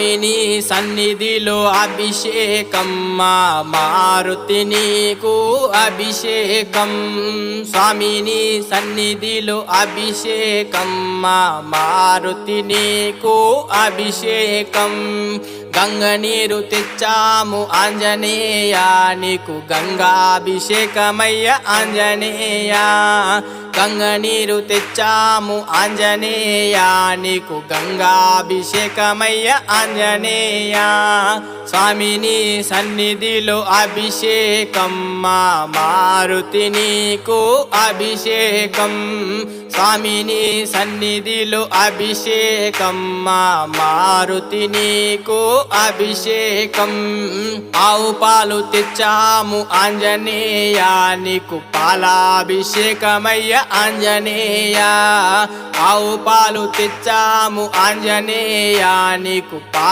స్వామిని సన్నిధిలో అభిషేకం మా మారుతి నీకు అభిషేకం స్వామిని సన్నిధిలో అభిషేకం మా మారుతి నీకు అభిషేకం గంగ నీరు తెచ్చాము ఆంజనేయ నీకు గంగాభిషేకమయ్య ఆంజనేయ గంగ నీరు తెచ్చాము ఆంజనేయ నీకు గంగాభిషేకమయ్య ఆంజనేయ స్వామిని సన్నిధిలో అభిషేకం మా మారుతి నీకు అభిషేకం స్వామిని సన్నిధిలో అభిషేకం మా మారుతి నీకు అభిషేకం ఆవు పాలు తెచ్చాము ఆంజనేయ నీకు పాలాభిషేకమయ్య ఆంజనేయ ఆవు పాలు తెచ్చాము ఆంజనేయ నీకు